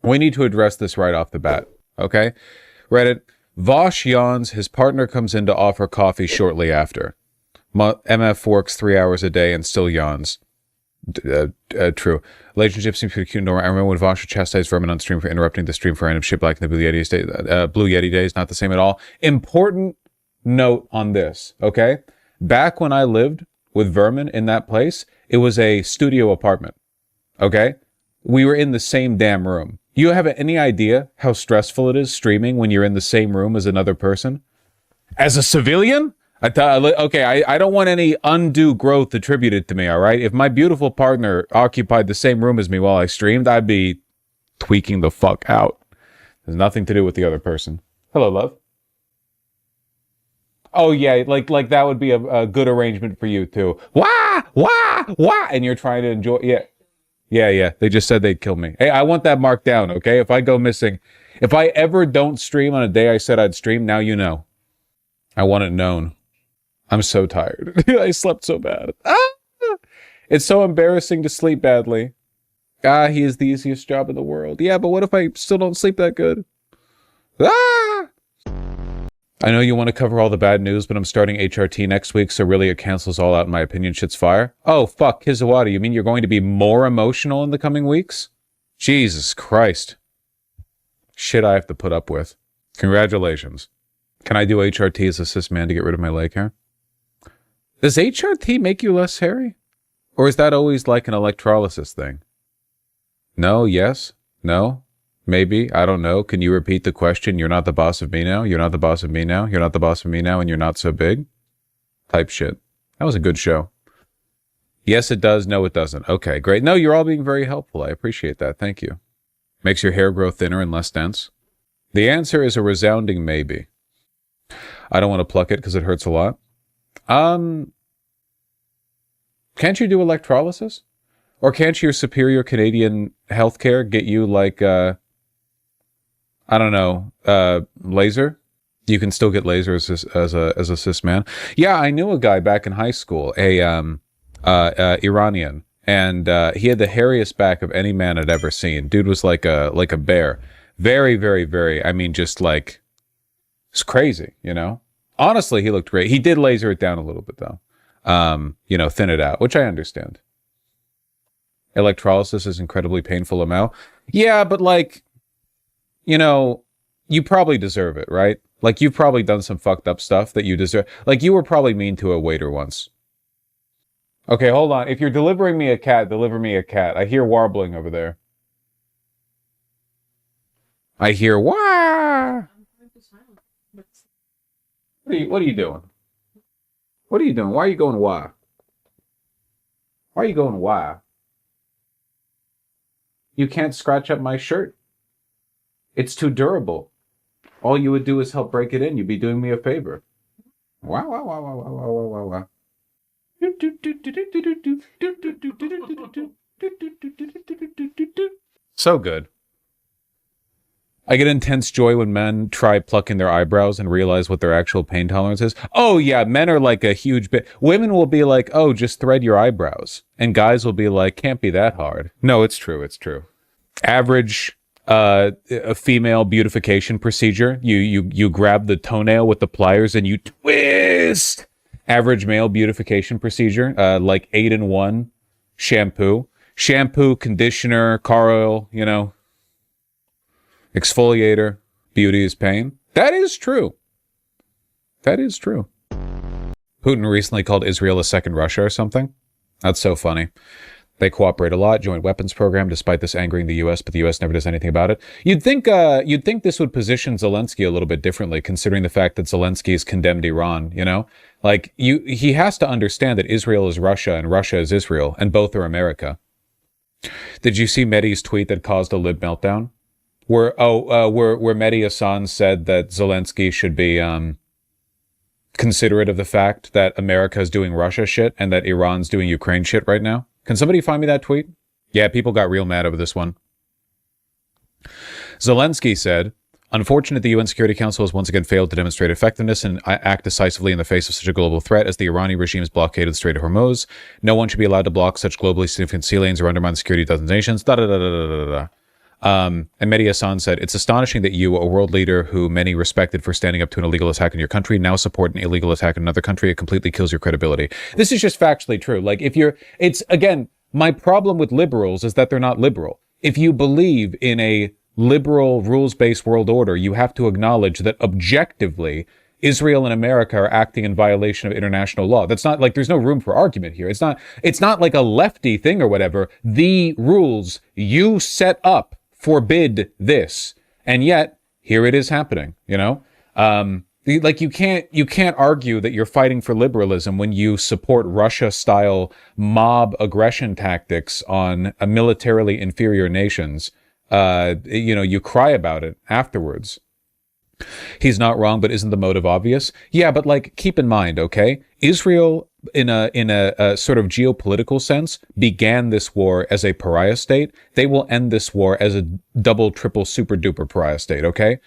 We need to address this right off the bat, okay? Reddit, Vaush yawns, his partner comes in to offer coffee shortly after. MF works 3 hours a day and still yawns. True. Relationship seems pretty cute. I remember when Vaush chastised Vermin on stream for interrupting the stream for random shit like in the Blue Yeti days. Not the same at all. Important note on this, okay? Back when I lived with Vermin in that place, it was a studio apartment, okay? We were in the same damn room. You have any idea how stressful it is streaming when you're in the same room as another person? As a civilian? I don't want any undue growth attributed to me, all right? If my beautiful partner occupied the same room as me while I streamed, I'd be tweaking the fuck out. There's nothing to do with the other person. Hello, love. Oh, yeah, like that would be a good arrangement for you, too. Wah! Wah! Wah! And you're trying to enjoy... Yeah, they just said they'd kill me. Hey, I want that marked down, okay? If I go missing... If I ever don't stream on a day I said I'd stream, now you know. I want it known. I'm so tired. I slept so bad. It's so embarrassing to sleep badly. He is the easiest job in the world. Yeah, but what if I still don't sleep that good? I know you want to cover all the bad news, but I'm starting HRT next week, so really it cancels all out in my opinion. Shit's fire. Oh, fuck, Kizawada, you mean you're going to be more emotional in the coming weeks? Jesus Christ. Shit I have to put up with. Congratulations. Can I do HRT as a cis man to get rid of my leg hair? Does HRT make you less hairy? Or is that always like an electrolysis thing? No, yes, no, maybe, I don't know. Can you repeat the question? You're not the boss of me now? You're not the boss of me now? You're not the boss of me now and you're not so big? Type shit. That was a good show. Yes, it does. No, it doesn't. Okay, great. No, you're all being very helpful. I appreciate that. Thank you. Makes your hair grow thinner and less dense? The answer is a resounding maybe. I don't want to pluck it because it hurts a lot. Can't you do electrolysis? Or can't your superior Canadian healthcare get you like, I don't know, laser? You can still get laser as a cis man. Yeah, I knew a guy back in high school, Iranian, and he had the hairiest back of any man I'd ever seen. Dude was like a bear. Very, very, very, I mean, just like, it's crazy, you know? Honestly, he looked great. He did laser it down a little bit, though. You know, thin it out, which I understand. Electrolysis is incredibly painful, Mao. Yeah, but like, you know, you probably deserve it, right? Like, you've probably done some fucked up stuff that you deserve. Like, you were probably mean to a waiter once. Okay, hold on. If you're delivering me a cat, deliver me a cat. I hear warbling over there. I hear wah. What are you doing? What are you doing? Why are you going wah? Why are you going wah? You can't scratch up my shirt. It's too durable. All you would do is help break it in. You'd be doing me a favor. Wow, wow, wow, wow, wow, wow, wow, wow. So good. I get intense joy when men try plucking their eyebrows and realize what their actual pain tolerance is. Oh yeah, men are like a huge bit. Women will be like, oh, just thread your eyebrows. And guys will be like, can't be that hard. No, it's true, it's true. Average a female beautification procedure. You grab the toenail with the pliers and you twist. Average male beautification procedure, like 8-in-1 shampoo. Shampoo, conditioner, car oil, you know. Exfoliator, beauty is pain. That is true. That is true. Putin recently called Israel a second Russia or something. That's so funny. They cooperate a lot, joint weapons program, despite this angering the U.S., but the U.S. never does anything about it. You'd think this would position Zelenskyy a little bit differently, considering the fact that Zelenskyy condemned Iran, you know? Like, he has to understand that Israel is Russia and Russia is Israel, and both are America. Did you see Mehdi's tweet that caused a lib meltdown? Where Mehdi Hasan said that Zelenskyy should be considerate of the fact that America is doing Russia shit and that Iran's doing Ukraine shit right now. Can somebody find me that tweet? Yeah, people got real mad over this one. Zelenskyy said, unfortunate the UN Security Council has once again failed to demonstrate effectiveness and act decisively in the face of such a global threat as the Iranian regime's blockade of the Strait of Hormuz. No one should be allowed to block such globally significant sea lanes or undermine the security of dozens of nations. And Mehdi Hasan said, it's astonishing that you, a world leader who many respected for standing up to an illegal attack in your country, now support an illegal attack in another country. It completely kills your credibility. This is just factually true. Like, it's, again, my problem with liberals is that they're not liberal. If you believe in a liberal rules-based world order, you have to acknowledge that objectively, Israel and America are acting in violation of international law. That's not like, there's no room for argument here. It's not like a lefty thing or whatever. The rules you set up forbid this. And yet, here it is happening, you know? Like, you can't argue that you're fighting for liberalism when you support Russia-style mob aggression tactics on militarily inferior nations. You cry about it afterwards. He's not wrong, but isn't the motive obvious? Yeah, but like, keep in mind, okay? Israel, in a sort of geopolitical sense, began this war as a pariah state. They will end this war as a double, triple, super duper pariah state, okay?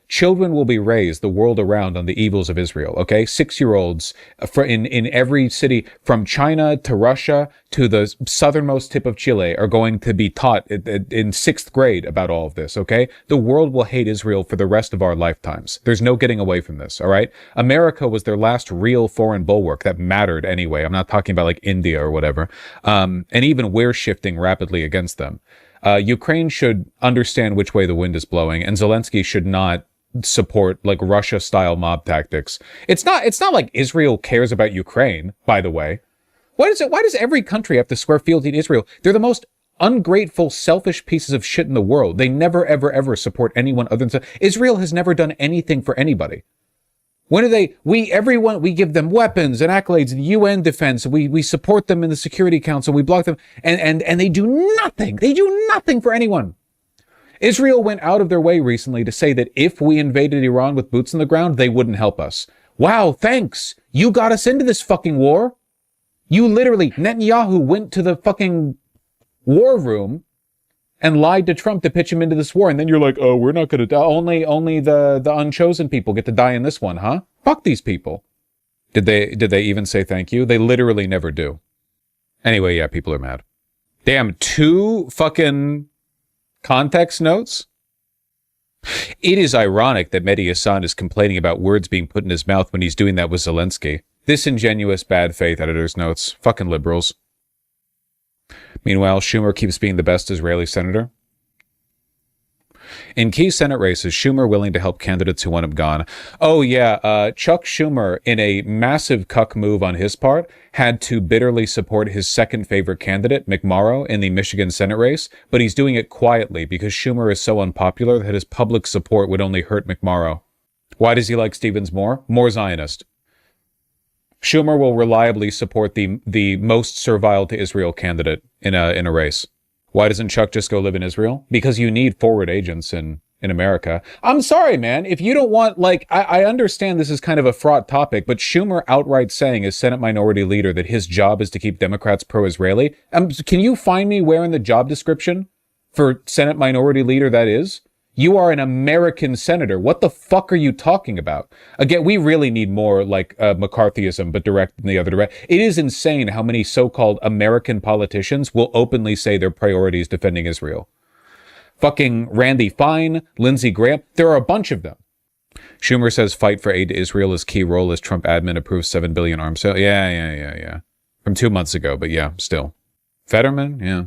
Children will be raised the world around on the evils of Israel, okay? 6-year-olds in every city from China to Russia to the southernmost tip of Chile are going to be taught in 6th grade about all of this, okay? The world will hate Israel for the rest of our lifetimes. There's no getting away from this, all right? America was their last real foreign bulwark that mattered anyway. I'm not talking about like India or whatever. And even we're shifting rapidly against them. Ukraine should understand which way the wind is blowing, and Zelenskyy should not support like Russia-style mob tactics. It's not like Israel cares about Ukraine, by the way. Why does every country have to swear fealty to Israel? They're the most ungrateful, selfish pieces of shit in the world. They never, ever, ever support anyone other than Israel has never done anything for anybody. When do we give them weapons and accolades and UN defense. We support them in the Security Council. We block them and they do nothing. They do nothing for anyone. Israel went out of their way recently to say that if we invaded Iran with boots on the ground, they wouldn't help us. Wow, thanks. You got us into this fucking war. You literally, Netanyahu went to the fucking war room and lied to Trump to pitch him into this war. And then you're like, oh, we're not going to die. Only the unchosen people get to die in this one, huh? Fuck these people. Did they even say thank you? They literally never do. Anyway, yeah, people are mad. Damn, 2 fucking context notes? It is ironic that Mehdi Hasan is complaining about words being put in his mouth when he's doing that with Zelenskyy. Disingenuous bad faith editor's notes. Fucking liberals. Meanwhile, Schumer keeps being the best Israeli senator. In key Senate races, Schumer willing to help candidates who want him gone. Oh yeah, Chuck Schumer, in a massive cuck move on his part, had to bitterly support his second favorite candidate, McMorrow, in the Michigan Senate race, but he's doing it quietly because Schumer is so unpopular that his public support would only hurt McMorrow. Why does he like Stevens more? More Zionist. Schumer will reliably support the most servile to Israel candidate in a race. Why doesn't Chuck just go live in Israel? Because you need forward agents in America. I'm sorry, man. If you don't want, like, I understand this is kind of a fraught topic, but Schumer outright saying as Senate Minority Leader that his job is to keep Democrats pro-Israeli. Can you find me where in the job description for Senate Minority Leader that is? You are an American senator. What the fuck are you talking about? Again, we really need more like McCarthyism, but direct in the other direction. It is insane how many so-called American politicians will openly say their priority is defending Israel. Fucking Randy Fine, Lindsey Graham. There are a bunch of them. Schumer says fight for aid to Israel is key role as Trump admin approves $7 billion arms sale. Yeah. From 2 months ago, but yeah, still. Fetterman, yeah.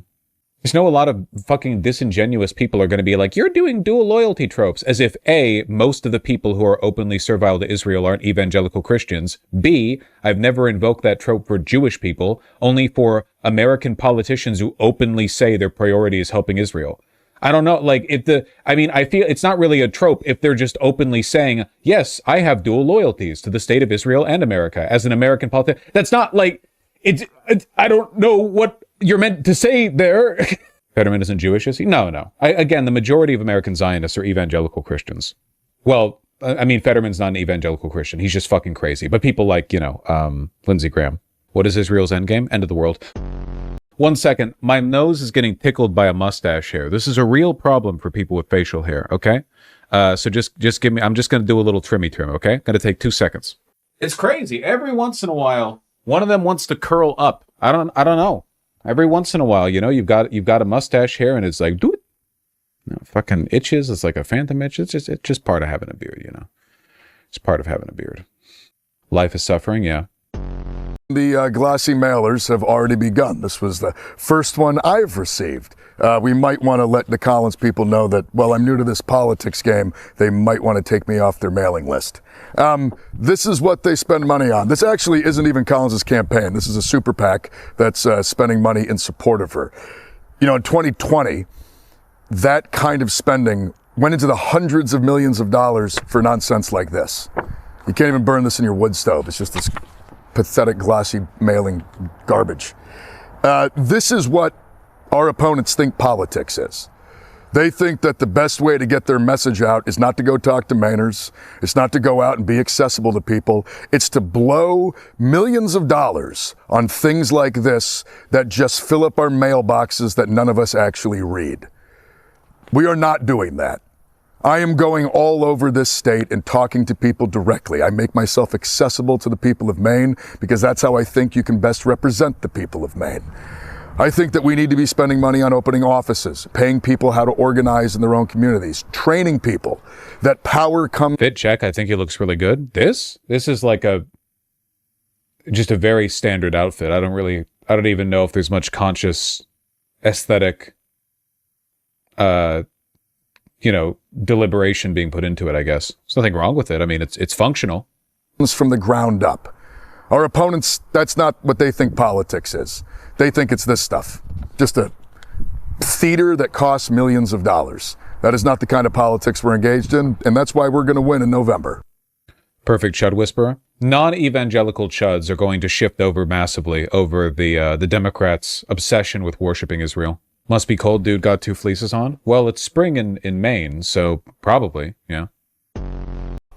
There's a lot of fucking disingenuous people are going to be like, you're doing dual loyalty tropes, as if A, most of the people who are openly servile to Israel aren't evangelical Christians. B, I've never invoked that trope for Jewish people, only for American politicians who openly say their priority is helping Israel. I don't know, like, I feel it's not really a trope if they're just openly saying, yes, I have dual loyalties to the state of Israel and America as an American politician. That's not like, I don't know what you're meant to say there. Fetterman isn't Jewish, is he? No. Again, the majority of American Zionists are evangelical Christians. Well, I mean, Fetterman's not an evangelical Christian. He's just fucking crazy. But people like, Lindsey Graham. What is Israel's endgame? End of the world. 1 second. My nose is getting tickled by a mustache hair. This is a real problem for people with facial hair, okay? So just give me, I'm just going to do a little trim, okay? Going to take 2 seconds. It's crazy. Every once in a while, one of them wants to curl up. I don't know. Every once in a while, you've got a mustache hair and it's like, do it. Fucking itches. It's like a phantom itch. It's just part of having a beard, you know. It's part of having a beard. Life is suffering, yeah. The glossy mailers have already begun. This was the first one I've received. We might want to let the Collins people know that, well, I'm new to this politics game. They might want to take me off their mailing list. This is what they spend money on. This actually isn't even Collins' campaign. This is a super PAC that's spending money in support of her. You know, in 2020, that kind of spending went into the hundreds of millions of dollars for nonsense like this. You can't even burn this in your wood stove. It's just this pathetic, glossy mailing garbage. This is what our opponents think politics is. They think that the best way to get their message out is not to go talk to Mainers. It's not to go out and be accessible to people. It's to blow millions of dollars on things like this that just fill up our mailboxes that none of us actually read. We are not doing that. I am going all over this state and talking to people directly. I make myself accessible to the people of Maine because that's how I think you can best represent the people of Maine. I think that we need to be spending money on opening offices, paying people how to organize in their own communities, training people that power comes. Fit check. I think he looks really good. This is like just a very standard outfit. I don't even know if there's much conscious aesthetic, deliberation being put into it, I guess. There's nothing wrong with it. I mean, it's functional. From the ground up. Our opponents, that's not what they think politics is. They think it's this stuff. Just a theater that costs millions of dollars. That is not the kind of politics we're engaged in, and that's why we're going to win in November. Perfect Chud whisperer. Non-evangelical Chuds are going to shift over massively over the Democrats' obsession with worshiping Israel. Must be cold, dude. Got 2 fleeces on? Well, it's spring in Maine, so probably, yeah.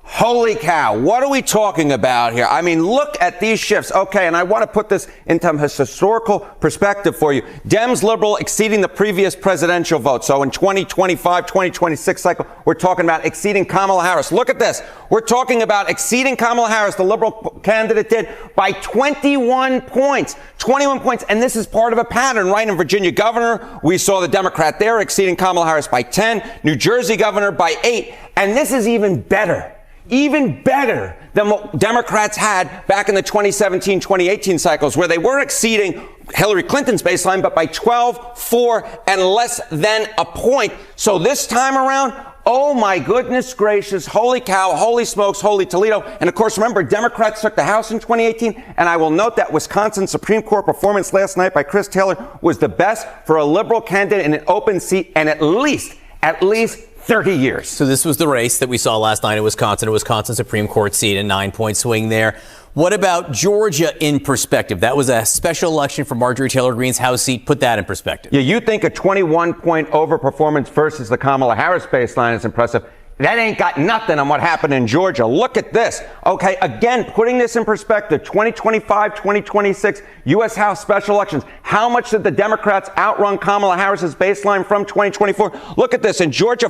Holy cow, what are we talking about here? I mean, look at these shifts. Okay, and I want to put this into a historical perspective for you. Dems, liberal, exceeding the previous presidential vote. So in 2025, 2026 cycle, we're talking about exceeding Kamala Harris. Look at this. We're talking about exceeding Kamala Harris, the liberal candidate did, by 21 points. 21 points. And this is part of a pattern, right? In Virginia governor, we saw the Democrat there exceeding Kamala Harris by 10. New Jersey governor by 8. And this is even better than what Democrats had back in the 2017, 2018 cycles, where they were exceeding Hillary Clinton's baseline, but by 12, 4, and less than a point. So this time around, oh my goodness gracious, holy cow, holy smokes, holy Toledo. And of course, remember, Democrats took the House in 2018. And I will note that Wisconsin Supreme Court performance last night by Chris Taylor was the best for a liberal candidate in an open seat and at least 30 years. So this was the race that we saw last night in Wisconsin, a Wisconsin Supreme Court seat, a 9-point swing there. What about Georgia in perspective? That was a special election for Marjorie Taylor Greene's House seat. Put that in perspective. Yeah, you think a 21-point overperformance versus the Kamala Harris baseline is impressive. That ain't got nothing on what happened in Georgia. Look at this. Okay, again, putting this in perspective, 2025, 2026 U.S. House special elections. How much did the Democrats outrun Kamala Harris's baseline from 2024? Look at this. In Georgia,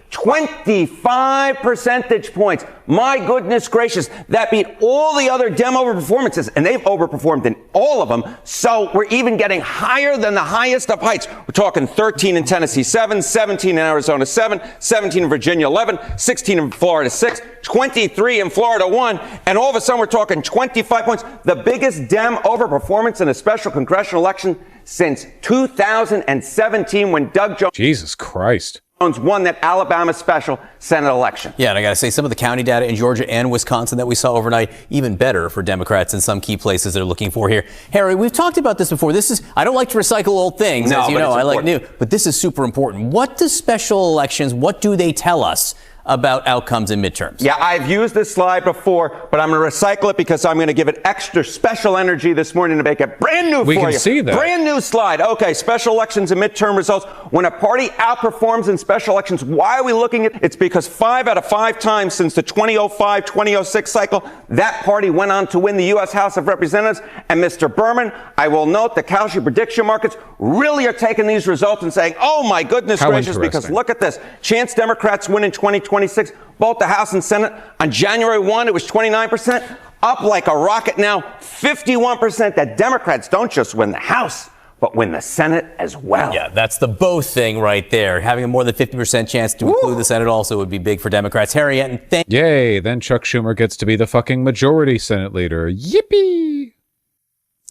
25 percentage points. My goodness gracious. That beat all the other Dem overperformances, and they've overperformed in all of them. So we're even getting higher than the highest of heights. We're talking 13 in Tennessee, 7, 17 in Arizona, 7, 17 in Virginia, 11, 16 in Florida, 6, 23 in Florida, 1, and all of a sudden we're talking 25 points. The biggest Dem overperformance in a special congressional election since 2017 when Doug Jones. Jesus Christ. Won that Alabama special Senate election. Yeah, and I got to say, some of the county data in Georgia and Wisconsin that we saw overnight, even better for Democrats in some key places they're looking for here. Harry, we've talked about this before. I don't like to recycle old things, as you know. I like new, but this is super important. What do special elections, what do they tell us about outcomes in midterms? Yeah, I've used this slide before, but I'm going to recycle it because I'm going to give it extra special energy this morning to make it brand new for you. We can see that. Brand new slide. Okay, special elections and midterm results. When a party outperforms in special elections, why are we looking at it? It's because 5 out of 5 times since the 2005, 2006 cycle, that party went on to win the U.S. House of Representatives. And Mr. Berman, I will note the Kalshi prediction markets really are taking these results and saying, oh my goodness gracious, because look at this. Chance Democrats win in 2026, both the House and Senate. On January 1, it was 29%, up like a rocket now, 51% that Democrats don't just win the House, but win the Senate as well. Yeah, that's the both thing right there. Having a more than 50% chance to include the Senate also would be big for Democrats. Harry, and yay, then Chuck Schumer gets to be the fucking majority Senate leader. Yippee!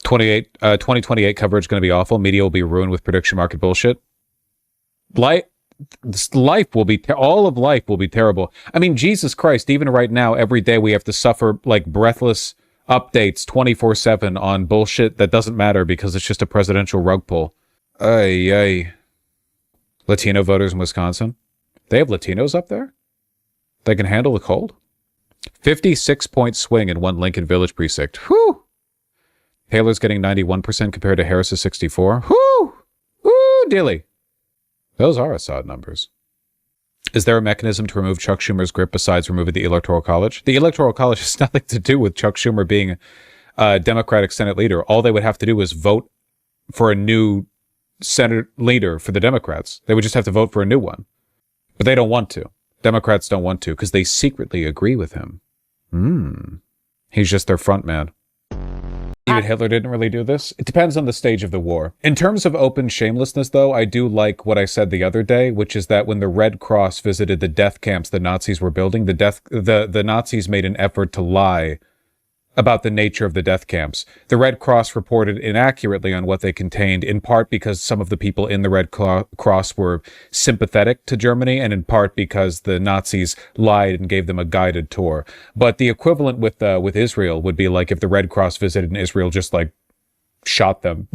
2028 coverage going to be awful. Media will be ruined with prediction market bullshit. Life will be, all of life will be terrible. I mean, Jesus Christ, even right now, every day we have to suffer like breathless updates 24/7 on bullshit that doesn't matter because it's just a presidential rug pull. Ay. Latino voters in Wisconsin. They have Latinos up there? They can handle the cold? 56-point swing in one Lincoln Village precinct. Whew! Taylor's getting 91% compared to Harris's 64. Whew! Woo, dilly. Those are Assad numbers. Is there a mechanism to remove Chuck Schumer's grip besides removing the Electoral College? The Electoral College has nothing to do with Chuck Schumer being a Democratic Senate leader. All they would have to do is vote for a new Senate leader for the Democrats. They would just have to vote for a new one. But they don't want to. Democrats don't want to because they secretly agree with him. He's just their front man. Even Hitler didn't really do this. It depends on the stage of the war. In terms of open shamelessness, though, I do like what I said the other day, which is that when the Red Cross visited the death camps the Nazis were building, the Nazis made an effort to lie about the nature of the death camps. The Red Cross reported inaccurately on what they contained, in part because some of the people in the Red Cross were sympathetic to Germany, and in part because the Nazis lied and gave them a guided tour. But the equivalent with Israel would be like if the Red Cross visited in Israel, just like shot them.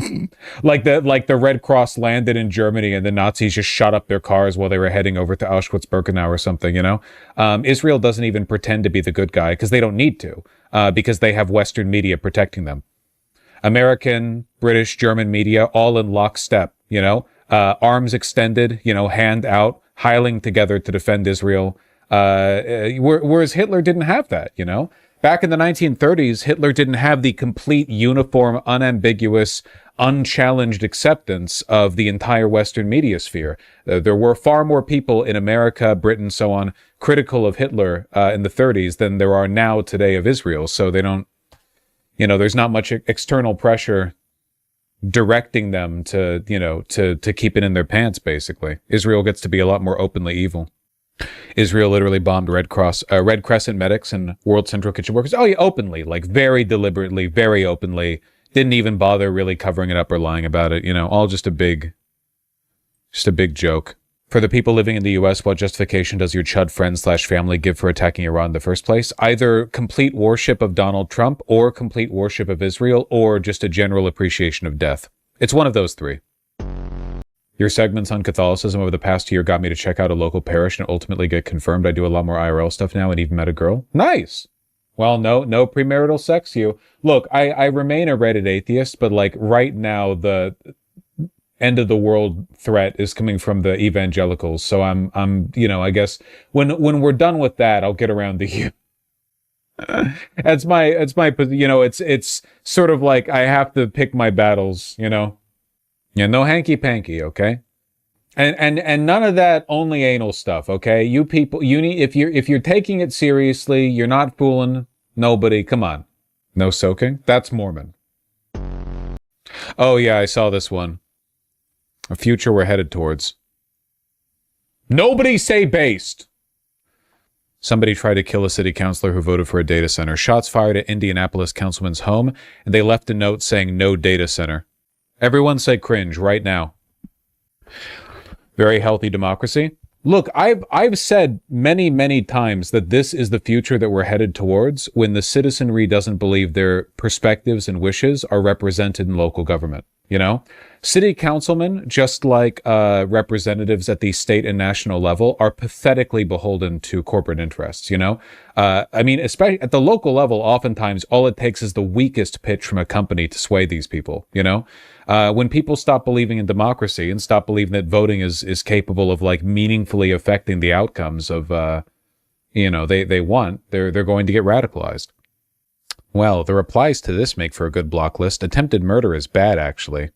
like the Red Cross landed in Germany and the Nazis just shot up their cars while they were heading over to Auschwitz-Birkenau or something, you know? Israel doesn't even pretend to be the good guy because they don't need to. Because they have Western media protecting them. American, British, German media, all in lockstep, you know, arms extended, you know, hand out, hiling together to defend Israel. Whereas Hitler didn't have that, you know. Back in the 1930s, Hitler didn't have the complete, uniform, unambiguous, unchallenged acceptance of the entire Western media sphere. There were far more people in America, Britain, so on, critical of Hitler in the 30s than there are now today of Israel. So they don't, you know, there's not much external pressure directing them to, you know, to keep it in their pants, basically. Israel gets to be a lot more openly evil. Israel literally bombed Red Crescent medics and World Central Kitchen workers. Oh yeah, openly, like very deliberately, very openly. Didn't even bother really covering it up or lying about it. You know, all just a big joke. For the people living in the U.S., what justification does your Chud friend/family give for attacking Iran in the first place? Either complete worship of Donald Trump or complete worship of Israel or just a general appreciation of death. It's one of those three. Your segments on Catholicism over the past year got me to check out a local parish and ultimately get confirmed. I do a lot more IRL stuff now and even met a girl. Nice! Well, no premarital sex, you. Look, I remain a Reddit atheist, but like right now, the end of the world threat is coming from the evangelicals. So I'm, you know, I guess when we're done with that, I'll get around to you. It's my, you know, it's sort of like I have to pick my battles, you know. Yeah, no hanky-panky, okay? And none of that only anal stuff, okay? You people, you need, if you're taking it seriously, you're not fooling nobody. Come on. No soaking? That's Mormon. Oh yeah, I saw this one. A future we're headed towards. Nobody say based. Somebody tried to kill a city councilor who voted for a data center. Shots fired at Indianapolis councilman's home, and they left a note saying no data center. Everyone say cringe right now. Very healthy democracy. Look, I've said many, many times that this is the future that we're headed towards when the citizenry doesn't believe their perspectives and wishes are represented in local government. You know, city councilmen, just like representatives at the state and national level, are pathetically beholden to corporate interests. You know, I mean, especially at the local level, oftentimes all it takes is the weakest pitch from a company to sway these people. You know, when people stop believing in democracy and stop believing that voting is capable of like meaningfully affecting the outcomes of, you know, they want, they're going to get radicalized. Well, the replies to this make for a good block list. Attempted murder is bad, actually.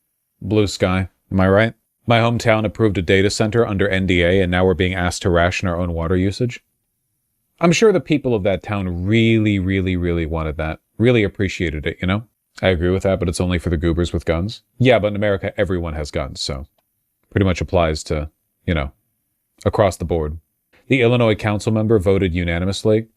Bluesky, am I right? My hometown approved a data center under NDA, and now we're being asked to ration our own water usage. I'm sure the people of that town really, really, really wanted that. Really appreciated it, you know? I agree with that, but it's only for the goobers with guns. Yeah, but in America, everyone has guns, so pretty much applies to, you know, across the board. The Illinois council member voted unanimously.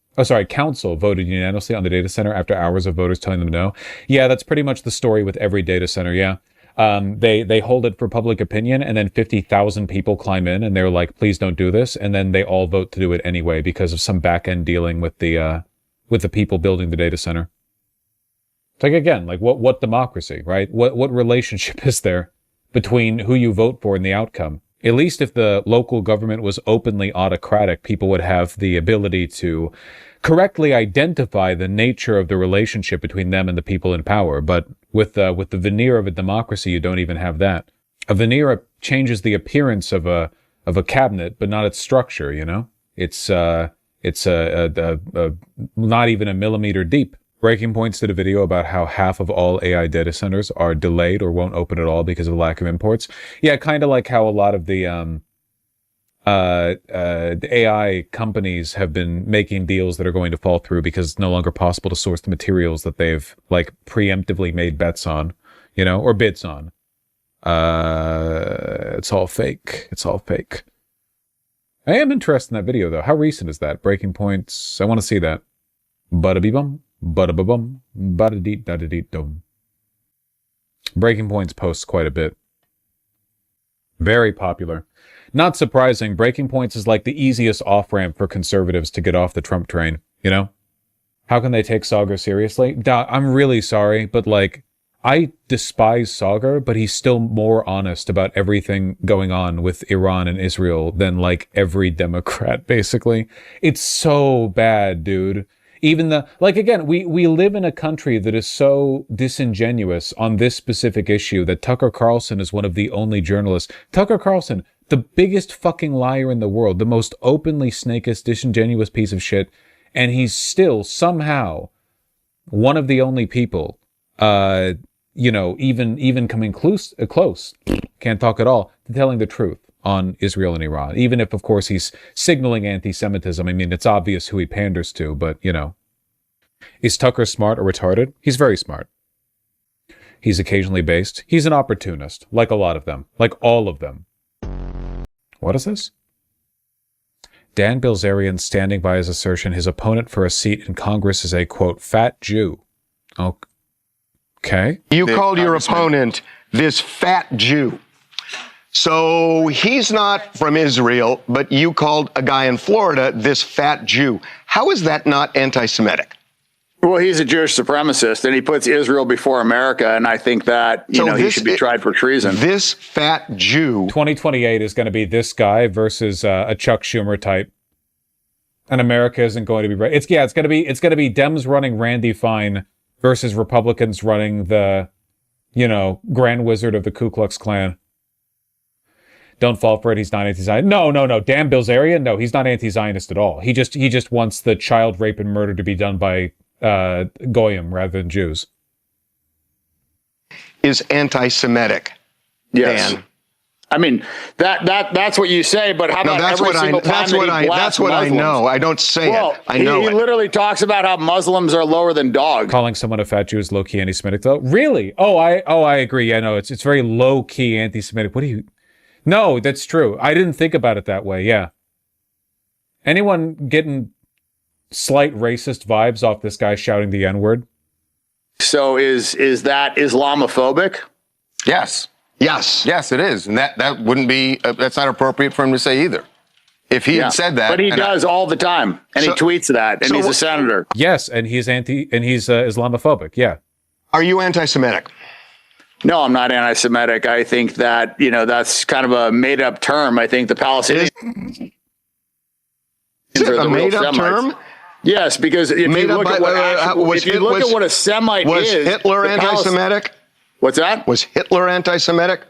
Council voted unanimously on the data center after hours of voters telling them no. Yeah, that's pretty much the story with every data center, yeah. They hold it for public opinion, and then 50,000 people climb in, and they're like, please don't do this, and then they all vote to do it anyway because of some back-end dealing with the people building the data center. It's like, again, like what democracy, right? What relationship is there between who you vote for and the outcome? At least if the local government was openly autocratic, people would have the ability to correctly identify the nature of the relationship between them and the people in power. But with the veneer of a democracy, you don't even have that. A veneer changes the appearance of a cabinet, but not its structure. You know, it's not even a millimeter deep. Breaking Points did a video about how half of all AI data centers are delayed or won't open at all because of the lack of imports. Yeah, kind of like how a lot of the AI companies have been making deals that are going to fall through because it's no longer possible to source the materials that they've like preemptively made bets on, you know, or bids on. It's all fake. It's all fake. I am interested in that video though. How recent is that? Breaking Points. I want to see that. Bada-bee-bum. Bada-ba-bum, bada-dee-da-da-dee-dum. Breaking Points posts quite a bit. Very popular. Not surprising, Breaking Points is like the easiest off-ramp for conservatives to get off the Trump train, you know? How can they take Saagar seriously? I'm really sorry, but like, I despise Saagar, but he's still more honest about everything going on with Iran and Israel than like every Democrat, basically. It's so bad, dude. Even again, we live in a country that is so disingenuous on this specific issue that Tucker Carlson is one of the only journalists. Tucker Carlson, the biggest fucking liar in the world, the most openly snakish, disingenuous piece of shit, and he's still somehow one of the only people, even coming close, can't talk at all, to telling the truth on Israel and Iran, even if, of course, he's signaling anti-Semitism. I mean, it's obvious who he panders to, but, you know. Is Tucker smart or retarded? He's very smart. He's occasionally based. He's an opportunist, like a lot of them, like all of them. What is this? Dan Bilzerian standing by his assertion his opponent for a seat in Congress is a, quote, fat Jew. Okay. You called your opponent this fat Jew. So he's not from Israel, but you called a guy in Florida this fat Jew. How is that not anti-Semitic? Well, he's a Jewish supremacist, and he puts Israel before America, and I think that, he should be tried for treason. This fat Jew. 2028 is going to be this guy versus a Chuck Schumer type. And America isn't going to be right. It's going to be Dems running Randy Fine versus Republicans running the, Grand Wizard of the Ku Klux Klan. Don't fall for it. He's not anti-Zionist. No. Dan Bilzerian? No, he's not anti-Zionist at all. He just wants the child rape and murder to be done by Goyim rather than Jews. Is anti-Semitic. Yes. Dan. I mean, that's what you say, but how about every single time that's what I know. I don't say it. I know he literally talks about how Muslims are lower than dogs. Calling someone a fat Jew is low-key anti-Semitic, though? Really? I agree. Yeah, no, it's very low-key anti-Semitic. No, that's true. I didn't think about it that way, yeah. Anyone getting slight racist vibes off this guy shouting the N-word? So is that Islamophobic? Yes. Yes, it is. And that wouldn't be, that's not appropriate for him to say either. If he had said that. But he does all the time. And he tweets that. And he's a senator. Yes, and he's Islamophobic, yeah. Are you anti-Semitic? No, I'm not anti-Semitic. I think that, that's kind of a made-up term. I think the Palestinians is it a made-up term? Yes, because if you look at what a Semite was is... Was Hitler anti-Semitic? What's that? Was Hitler anti-Semitic?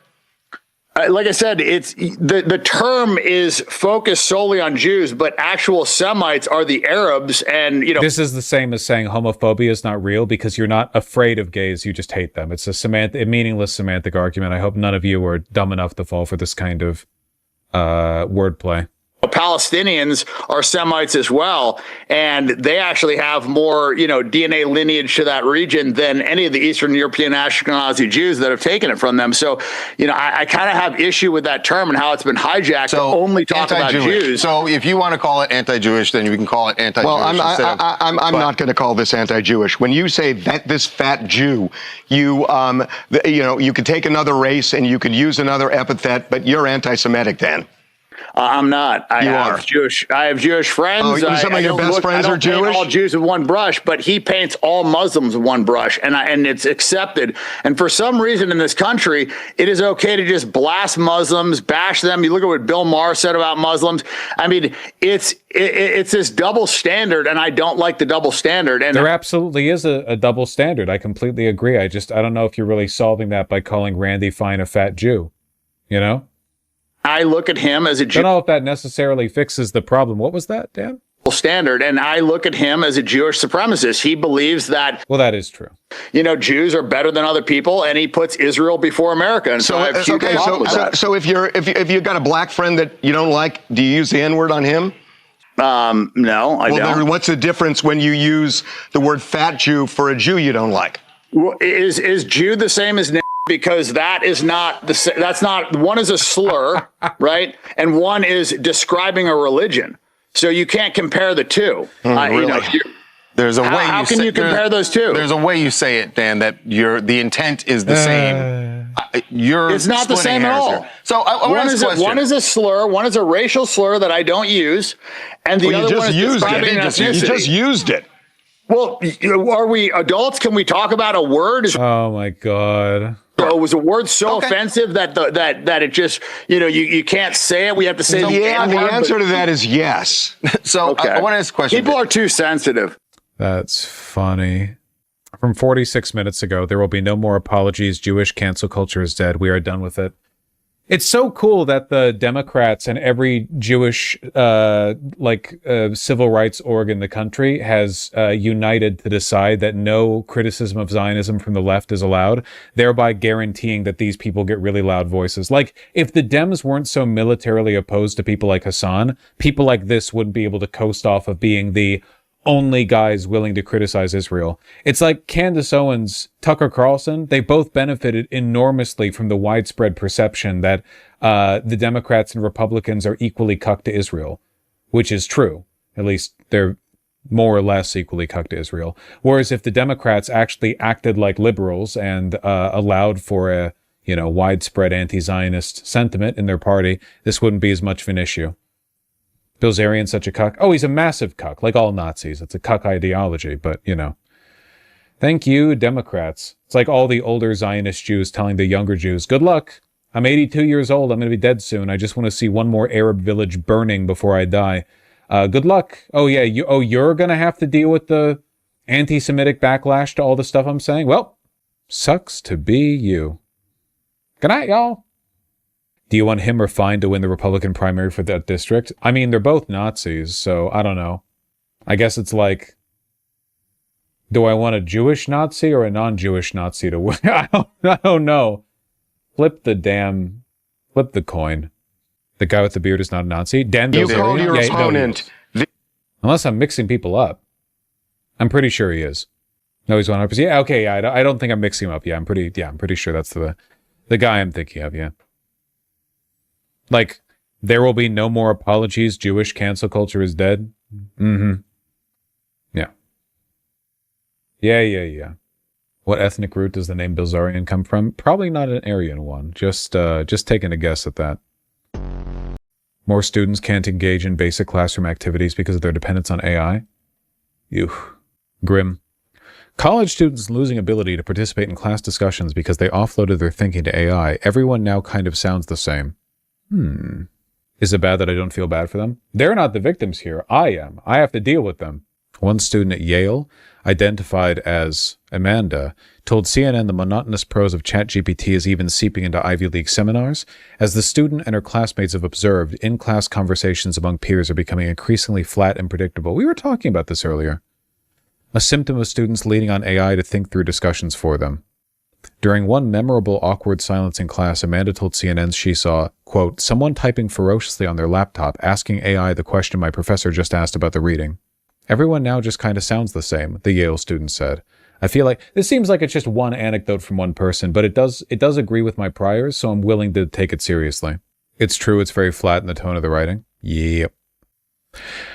Like I said, it's the term is focused solely on Jews, but actual Semites are the Arabs, and This is the same as saying homophobia is not real because you're not afraid of gays, you just hate them. It's a meaningless semantic argument. I hope none of you are dumb enough to fall for this kind of wordplay. Palestinians are Semites as well, and they actually have more, DNA lineage to that region than any of the Eastern European Ashkenazi Jews that have taken it from them. So, I kind of have issue with that term and how it's been hijacked to only talk about Jews. So if you want to call it anti-Jewish, then you can call it anti-Jewish. Well, I'm not going to call this anti-Jewish. When you say that this fat Jew, you could take another race and you could use another epithet, but you're anti-Semitic then. I'm not. I have Jewish friends. Oh, some of your best friends are Jewish? Paint all Jews with one brush, but he paints all Muslims with one brush, and it's accepted. And for some reason in this country, it is okay to just blast Muslims, bash them. You look at what Bill Maher said about Muslims. I mean, it's this double standard, and I don't like the double standard. And there absolutely is a double standard. I completely agree. I don't know if you're really solving that by calling Randy Fine a fat Jew, I look at him as a Jew. I don't know if that necessarily fixes the problem. What was that, Dan? Standard, and I look at him as a Jewish supremacist. He believes that. Well, that is true. Jews are better than other people, and he puts Israel before America. And so if you've got a black friend that you don't like, do you use the N-word on him? No, I don't. Then what's the difference when you use the word fat Jew for a Jew you don't like? Well, is Jew the same as? Because that is not that's not, one is a slur, right? And one is describing a religion. So you can't compare the two. Really? There's a way. How can you compare those two? There's a way you say it, Dan, that the intent is the same. It's not the same at all. Here. So one is a slur, one is a racial slur that I don't use, and the other one is describing ethnicity. You just used it. Well, are we adults? Can we talk about a word? Oh my God. So was a word so offensive that it just, you can't say it. We have to say the answer to that is yes. So I want to ask a question. People are too sensitive. That's funny. From 46 minutes ago, there will be no more apologies. Jewish cancel culture is dead. We are done with it. It's so cool that the Democrats and every Jewish civil rights org in the country has united to decide that no criticism of Zionism from the left is allowed, thereby guaranteeing that these people get really loud voices. Like, if the Dems weren't so militarily opposed to people like Hasan, people like this wouldn't be able to coast off of being the only guys willing to criticize Israel. It's like Candace Owens, Tucker Carlson, they both benefited enormously from the widespread perception that the Democrats and Republicans are equally cucked to Israel, which is true. At least they're more or less equally cucked to Israel. Whereas if the Democrats actually acted like liberals and allowed for a widespread anti-Zionist sentiment in their party, this wouldn't be as much of an issue. Blizerian such a cuck? Oh, he's a massive cuck, like all Nazis. It's a cuck ideology, but, Thank you, Democrats. It's like all the older Zionist Jews telling the younger Jews, good luck. I'm 82 years old. I'm going to be dead soon. I just want to see one more Arab village burning before I die. Good luck. Oh, yeah. You're going to have to deal with the anti-Semitic backlash to all the stuff I'm saying? Well, sucks to be you. Good night, y'all. Do you want him or Fine to win the Republican primary for that district? I mean, they're both Nazis, so I don't know. I guess it's like, do I want a Jewish Nazi or a non-Jewish Nazi to win? I don't know. Flip the coin. The guy with the beard is not a Nazi. Dan you called your opponent. Unless I'm mixing people up. I'm pretty sure he is. No, he's 100%. Yeah, okay, yeah, I don't think I'm mixing him up. Yeah, I'm pretty sure that's the guy I'm thinking of, yeah. Like, there will be no more apologies. Jewish cancel culture is dead. Mm-hmm. Yeah. Yeah. What ethnic root does the name Blizerian come from? Probably not an Aryan one. Just taking a guess at that. More students can't engage in basic classroom activities because of their dependence on AI. Ew. Grim. College students losing ability to participate in class discussions because they offloaded their thinking to AI. Everyone now kind of sounds the same. Is it bad that I don't feel bad for them? They're not the victims here. I am. I have to deal with them. One student at Yale, identified as Amanda, told CNN the monotonous prose of ChatGPT is even seeping into Ivy League seminars. As the student and her classmates have observed, in-class conversations among peers are becoming increasingly flat and predictable. We were talking about this earlier. A symptom of students leaning on AI to think through discussions for them. During one memorable awkward silence in class, Amanda told CNN she saw, quote, someone typing ferociously on their laptop, asking AI the question my professor just asked about the reading. Everyone now just kind of sounds the same, the Yale student said. I feel like this seems like it's just one anecdote from one person, but it does agree with my priors, so I'm willing to take it seriously. It's true, it's very flat in the tone of the writing. Yep.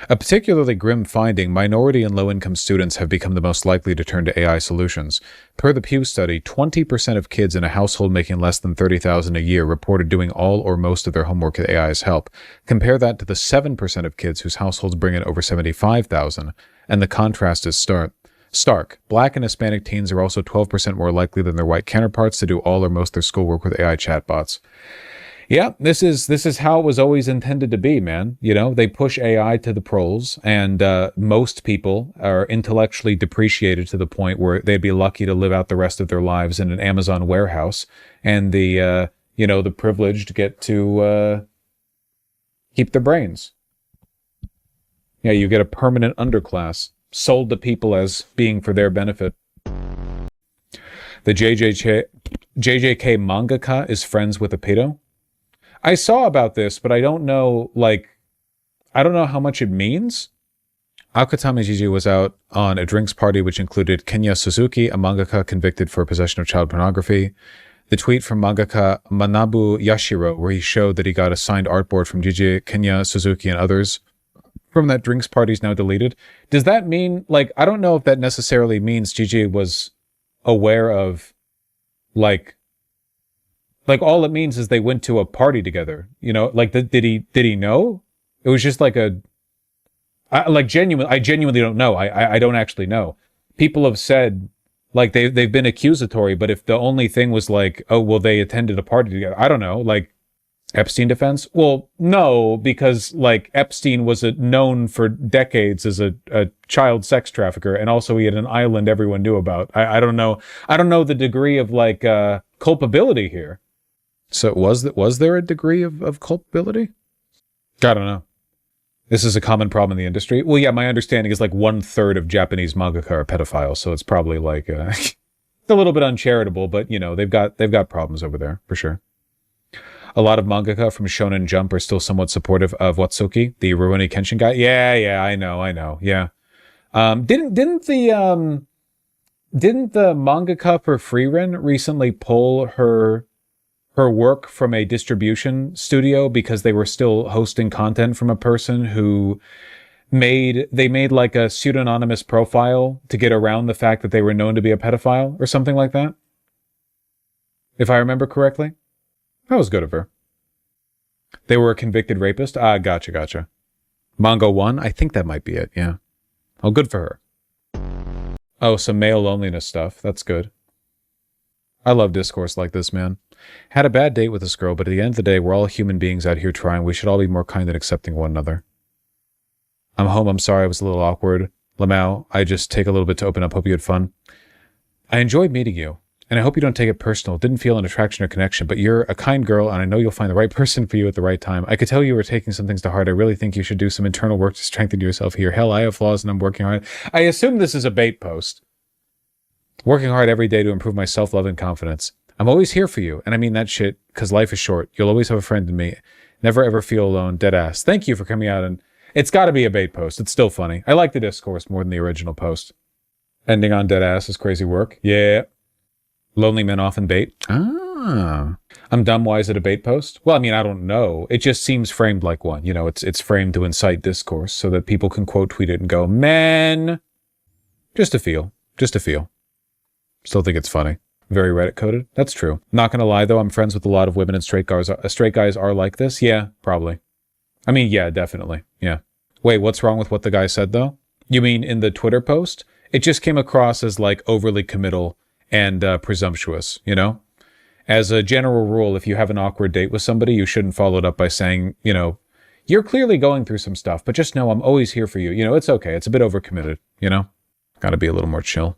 A particularly grim finding, minority and low-income students have become the most likely to turn to AI solutions. Per the Pew study, 20% of kids in a household making less than $30,000 a year reported doing all or most of their homework with AI's help. Compare that to the 7% of kids whose households bring in over $75,000, and the contrast is stark. Black and Hispanic teens are also 12% more likely than their white counterparts to do all or most of their schoolwork with AI chatbots. Yeah, this is how it was always intended to be, man. You know, they push AI to the proles, and most people are intellectually depreciated to the point where they'd be lucky to live out the rest of their lives in an Amazon warehouse, and the privileged get to keep their brains. Yeah, you get a permanent underclass sold to people as being for their benefit. The JJK mangaka is friends with a pedo. I saw about this, but I don't know how much it means. Akutami Gigi was out on a drinks party which included Kenya Suzuki, a mangaka convicted for possession of child pornography. The tweet from mangaka Manabu Yashiro, where he showed that he got a signed artboard from Gigi, Kenya Suzuki, and others from that drinks party is now deleted. Does that mean, I don't know if that necessarily means Gigi was aware of, all it means is they went to a party together, you know, did he know? It was just I genuinely don't know. I don't actually know. People have said, they've been accusatory, but if the only thing was oh, well, they attended a party together, I don't know, Epstein defense? Well, no, because Epstein was known for decades as a child sex trafficker, and also he had an island everyone knew about. I don't know. I don't know the degree of culpability here. So was there a degree of culpability? I don't know. This is a common problem in the industry. Well, yeah, my understanding is 1/3 of Japanese mangaka are pedophiles, so it's probably it's a little bit uncharitable, but you know, they've got problems over there for sure. A lot of mangaka from Shonen Jump are still somewhat supportive of Watsuki, the Rurouni Kenshin guy. Yeah, I know. Yeah. Didn't the mangaka for Frieren recently pull her work from a distribution studio because they were still hosting content from a person who made a pseudonymous profile to get around the fact that they were known to be a pedophile or something like that? If I remember correctly. That was good of her. They were a convicted rapist? Gotcha. Mongo 1? I think that might be it, yeah. Oh, good for her. Oh, some male loneliness stuff. That's good. I love discourse like this, man. Had a bad date with this girl, but at the end of the day, we're all human beings out here trying. We should all be more kind and accepting one another. I'm home. I'm sorry I was a little awkward. Lamau, I just take a little bit to open up. Hope you had fun. I enjoyed meeting you, and I hope you don't take it personal. Didn't feel an attraction or connection, but you're a kind girl, and I know you'll find the right person for you at the right time. I could tell you were taking some things to heart. I really think you should do some internal work to strengthen yourself here. Hell, I have flaws, and I'm working hard. I assume this is a bait post. Working hard every day to improve my self-love and confidence. I'm always here for you, and I mean that shit, because life is short. You'll always have a friend in me. Never ever feel alone. Dead ass. Thank you for coming out, and it's got to be a bait post. It's still funny. I like the discourse more than the original post. Ending on dead ass is crazy work. Yeah. Lonely men often bait. I'm dumb. Why is it a bait post? Well, I mean, I don't know. It just seems framed like one. You know, it's framed to incite discourse so that people can quote tweet it and go, man. Just a feel. Still think it's funny. Very Reddit coded. That's true. Not gonna lie though, I'm friends with a lot of women and straight guys are like this. Yeah, probably. I mean, yeah, definitely. Yeah. Wait, what's wrong with what the guy said though? You mean in the Twitter post? It just came across as overly committal and presumptuous, you know? As a general rule, if you have an awkward date with somebody, you shouldn't follow it up by saying, you know, you're clearly going through some stuff, but just know I'm always here for you. You know, it's okay. It's a bit overcommitted, you know? Gotta be a little more chill.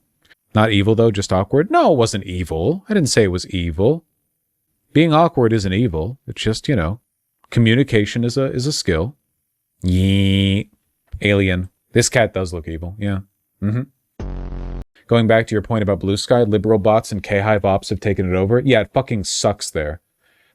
Not evil, though, just awkward? No, it wasn't evil. I didn't say it was evil. Being awkward isn't evil. It's just, you know, communication is a skill. Yee. Alien. This cat does look evil, yeah. Going back to your point about Bluesky, liberal bots and K-Hive ops have taken it over. Yeah, it fucking sucks there.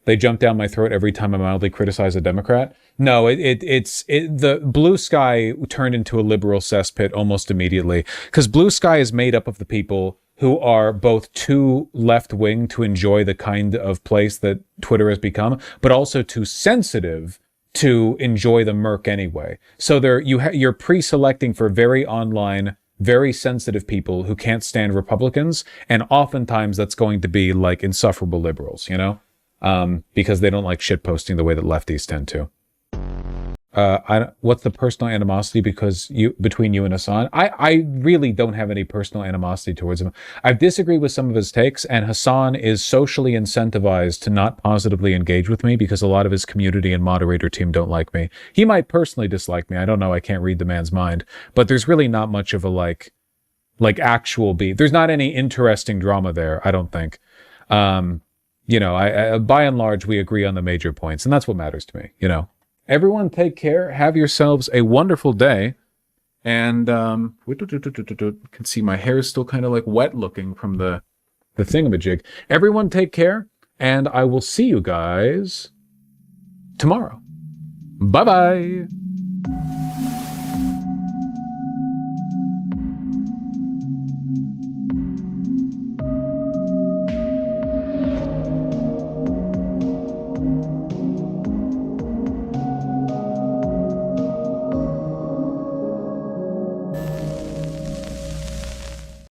They jump down my throat every time I mildly criticize a Democrat. No, the Bluesky turned into a liberal cesspit almost immediately, because Bluesky is made up of the people who are both too left-wing to enjoy the kind of place that Twitter has become, but also too sensitive to enjoy the murk anyway. So you're pre-selecting for very online, very sensitive people who can't stand Republicans, and oftentimes that's going to be like insufferable liberals, you know? Because they don't like shit posting the way that lefties tend to. What's the personal animosity between you and Hasan? I really don't have any personal animosity towards him. I've disagreed with some of his takes, and Hasan is socially incentivized to not positively engage with me because a lot of his community and moderator team don't like me. He might personally dislike me. I don't know. I can't read the man's mind. But there's really not much of a like actual beef. There's not any interesting drama there, I don't think. You know, I by and large, we agree on the major points, and that's what matters to me, you know. Everyone take care. Have yourselves a wonderful day. And can see my hair is still kind of like wet looking from the thingamajig. Everyone take care, and I will see you guys tomorrow. Bye-bye.